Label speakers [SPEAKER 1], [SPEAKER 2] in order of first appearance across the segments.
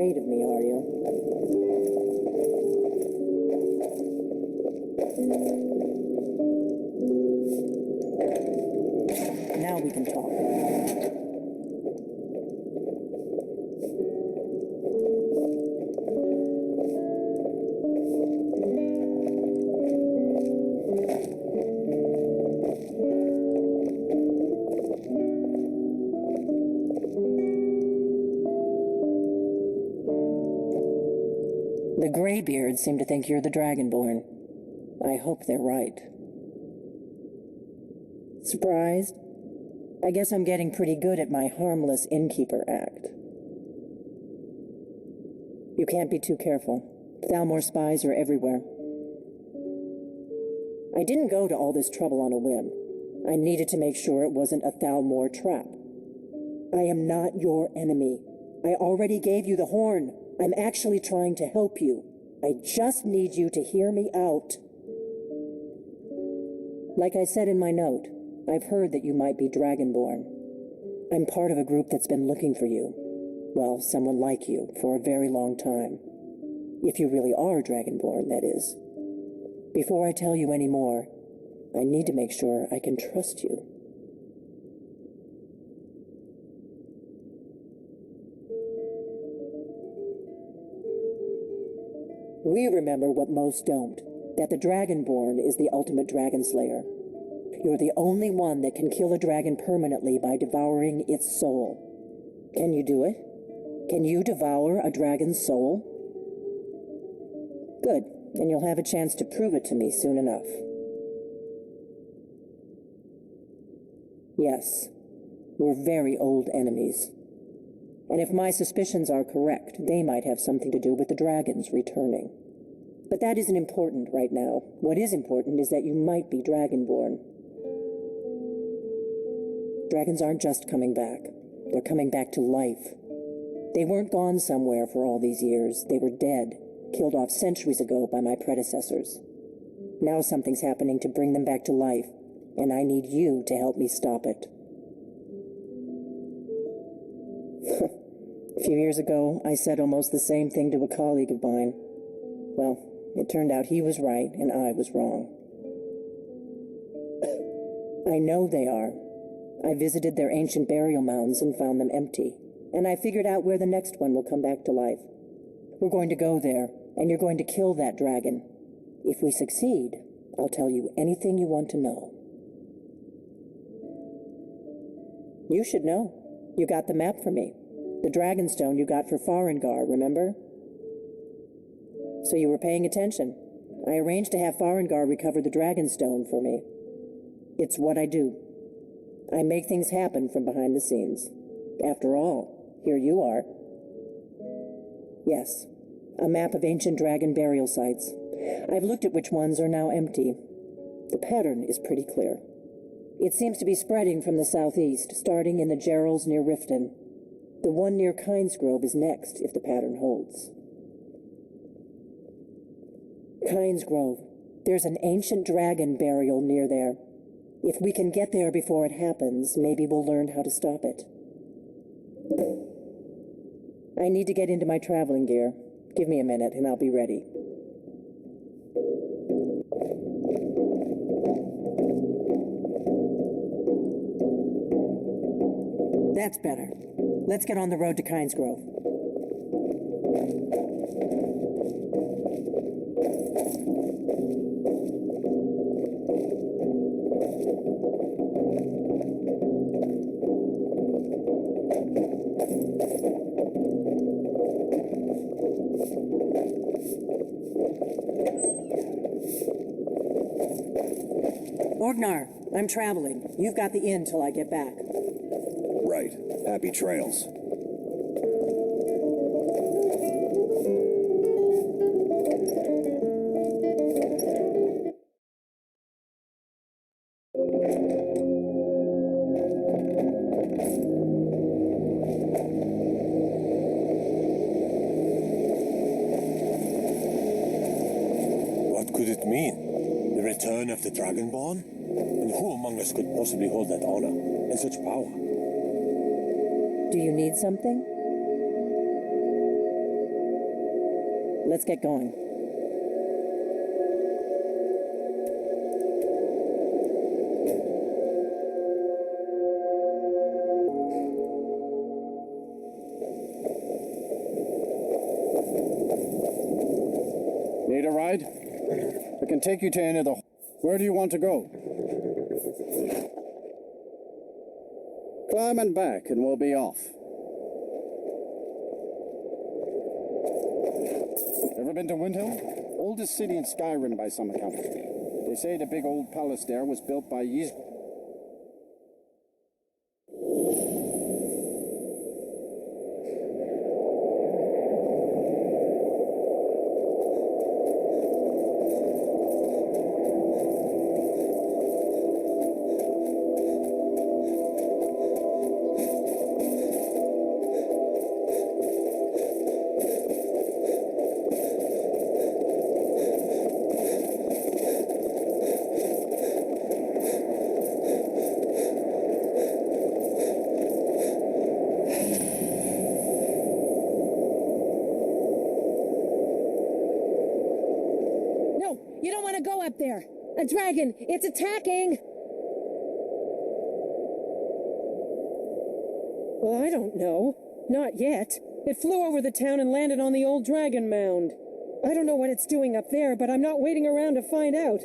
[SPEAKER 1] afraid of me, are you? Now we can talk. The Greybeards seem to think you're the Dragonborn. I hope they're right. Surprised? I guess I'm getting pretty good at my harmless innkeeper act. You can't be too careful. Thalmor spies are everywhere. I didn't go to all this trouble on a whim. I needed to make sure it wasn't a Thalmor trap. I am not your enemy. I already gave you the horn. I'm actually trying to help you. I just need you to hear me out. Like I said in my note, I've heard that you might be Dragonborn. I'm part of a group that's been looking for you. Well, someone like you, for a very long time. If you really are Dragonborn, that is. Before I tell you any more, I need to make sure I can trust you. We remember what most don't, that the Dragonborn is the ultimate dragon slayer. You're the only one that can kill a dragon permanently by devouring its soul. Can you do it? Can you devour a dragon's soul? Good, and you'll have a chance to prove it to me soon enough. Yes, we're very old enemies. And if my suspicions are correct, they might have something to do with the dragons returning. But that isn't important right now. What is important is that you might be Dragonborn. Dragons aren't just coming back. They're coming back to life. They weren't gone somewhere for all these years. They were dead, killed off centuries ago by my predecessors. Now something's happening to bring them back to life, and I need you to help me stop it. A few years ago, I said almost the same thing to a colleague of mine. Well, it turned out he was right and I was wrong. I know they are. I visited their ancient burial mounds and found them empty, and I figured out where the next one will come back to life. We're going to go there, and you're going to kill that dragon. If we succeed, I'll tell you anything you want to know. You should know. You got the map for me. The Dragonstone you got for Farengar, remember? So you were paying attention. I arranged to have Farengar recover the Dragonstone for me. It's what I do. I make things happen from behind the scenes. After all, here you are. Yes, a map of ancient dragon burial sites. I've looked at which ones are now empty. The pattern is pretty clear. It seems to be spreading from the southeast, starting in the Gerals near Riften. The one near Kynesgrove is next, if the pattern holds. Kynesgrove. There's an ancient dragon burial near there. If we can get there before it happens, maybe we'll learn how to stop it. I need to get into my traveling gear. Give me a minute and I'll be ready. That's better. Let's get on the road to Kynesgrove. Orgnar, I'm traveling. You've got the inn till I get back.
[SPEAKER 2] Right. Happy trails.
[SPEAKER 3] What could it mean? The return of the Dragonborn? And who among us could possibly hold that honor and such power?
[SPEAKER 1] Do you need something? Let's get going.
[SPEAKER 4] Need a ride? We can take you to any of the... Where do you want to go? Climb and back and we'll be off. Ever been to Windhill? Oldest city in Skyrim by some account. They say the big old palace there was built by
[SPEAKER 1] You don't want to go up there. A dragon! It's attacking! Well, I don't know. Not yet. It flew over the town and landed on the old dragon mound. I don't know what it's doing up there, but I'm not waiting around to find out.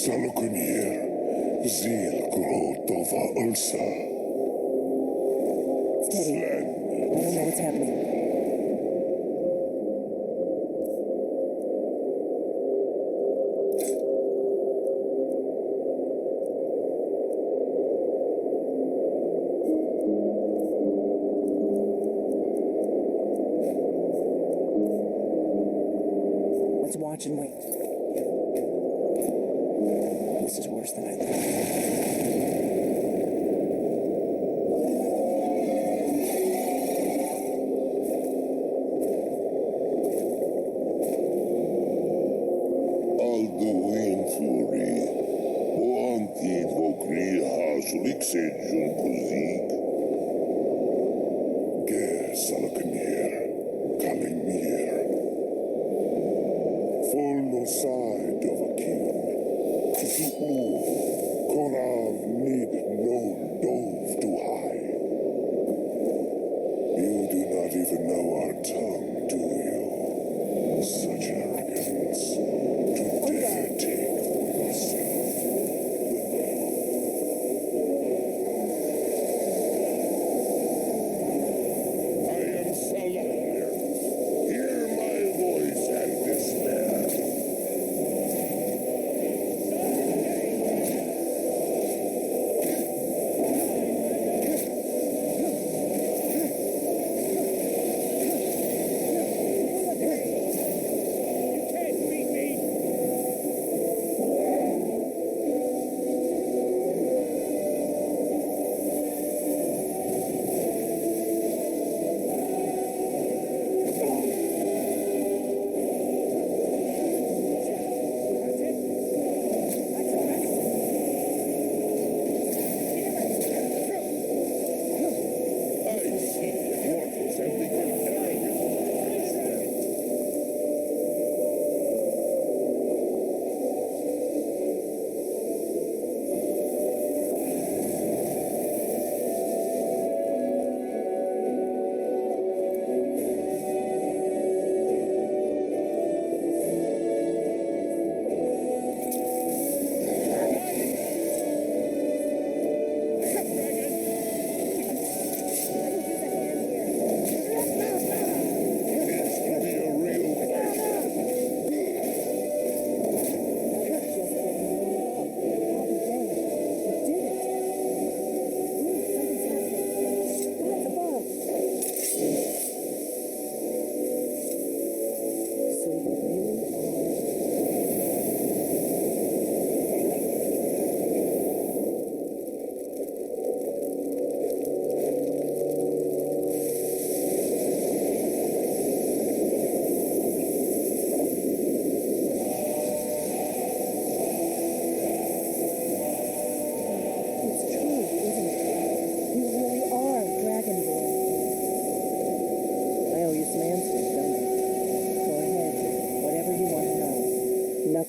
[SPEAKER 5] Sahloknir, ulsa.
[SPEAKER 1] Steady. I don't know what's happening. Let's watch and wait. This is worse than I thought.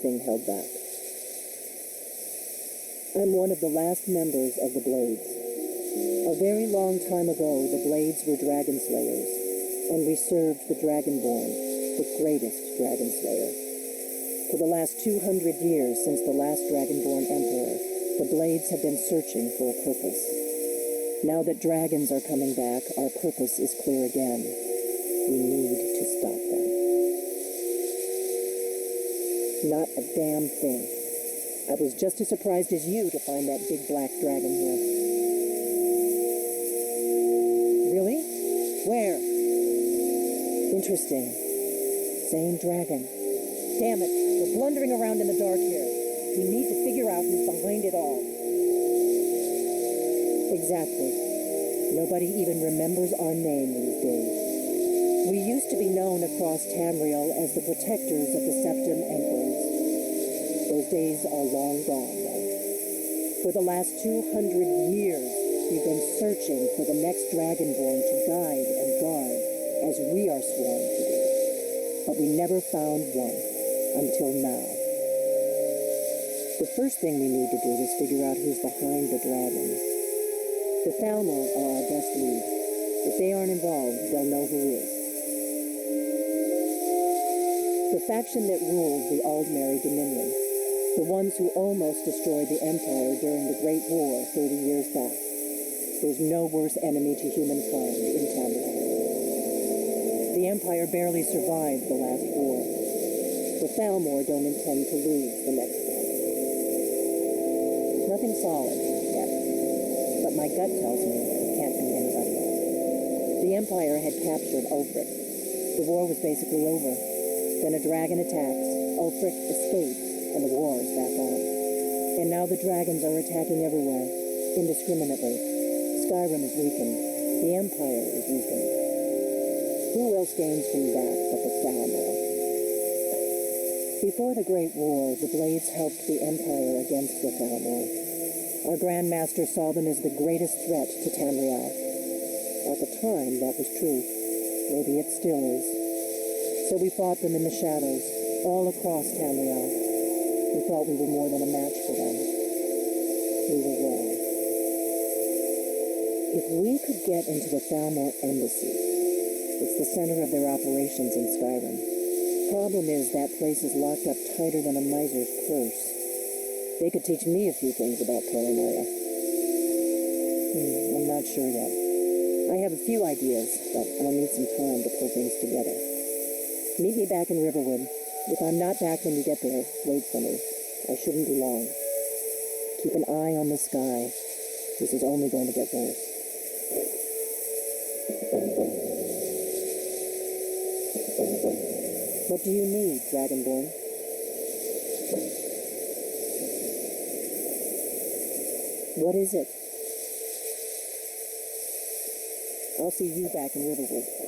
[SPEAKER 1] everything held back. I'm one of the last members of the Blades. A very long time ago, the Blades were dragon slayers, and we served the Dragonborn, the greatest dragon slayer. For the last 200 years since the last Dragonborn Emperor, the Blades have been searching for a purpose. Now that dragons are coming back, our purpose is clear again. We need to stop them. Not a damn thing. I was just as surprised as you to find that big black dragon here. Really? Where? Interesting. Same dragon. Damn it, we're blundering around in the dark here. We need to figure out who's behind it all. Exactly. Nobody even remembers our name these days. We used to be known across Tamriel as the protectors of the Septim Emperors. Those days are long gone now. For the last 200 years, we've been searching for the next Dragonborn to guide and guard, as we are sworn to do. But we never found one, until now. The first thing we need to do is figure out who's behind the dragons. The Thalmor are our best lead. If they aren't involved, they'll know who is. The faction that rules the Aldmeri Dominion, the ones who almost destroyed the Empire during the Great War 30 years back. There's no worse enemy to humankind in Tamriel. The Empire barely survived the last war. The Thalmor don't intend to lose the next one. Nothing solid yet, but my gut tells me it can't be anybody. The Empire had captured Ulfric. The war was basically over. Then a dragon attacks, Ulfric escapes, and the war is back on. And now the dragons are attacking everywhere, indiscriminately. Skyrim is weakened. The Empire is weakened. Who else gains from that but the Thalmor? Before the Great War, the Blades helped the Empire against the Thalmor. Our Grand Master saw them as the greatest threat to Tamriel. At the time, that was true. Maybe it still is. So we fought them in the shadows, all across Tamriel. We thought we were more than a match for them. We were wrong. If we could get into the Thalmor embassy, it's the center of their operations in Skyrim. Problem is, that place is locked up tighter than a miser's purse. They could teach me a few things about paranoia. I'm not sure yet. I have a few ideas, but I'll need some time to pull things together. Meet me back in Riverwood. If I'm not back when you get there, wait for me. I shouldn't be long. Keep an eye on the sky. This is only going to get worse. What do you need, Dragonborn? What is it? I'll see you back in Riverwood.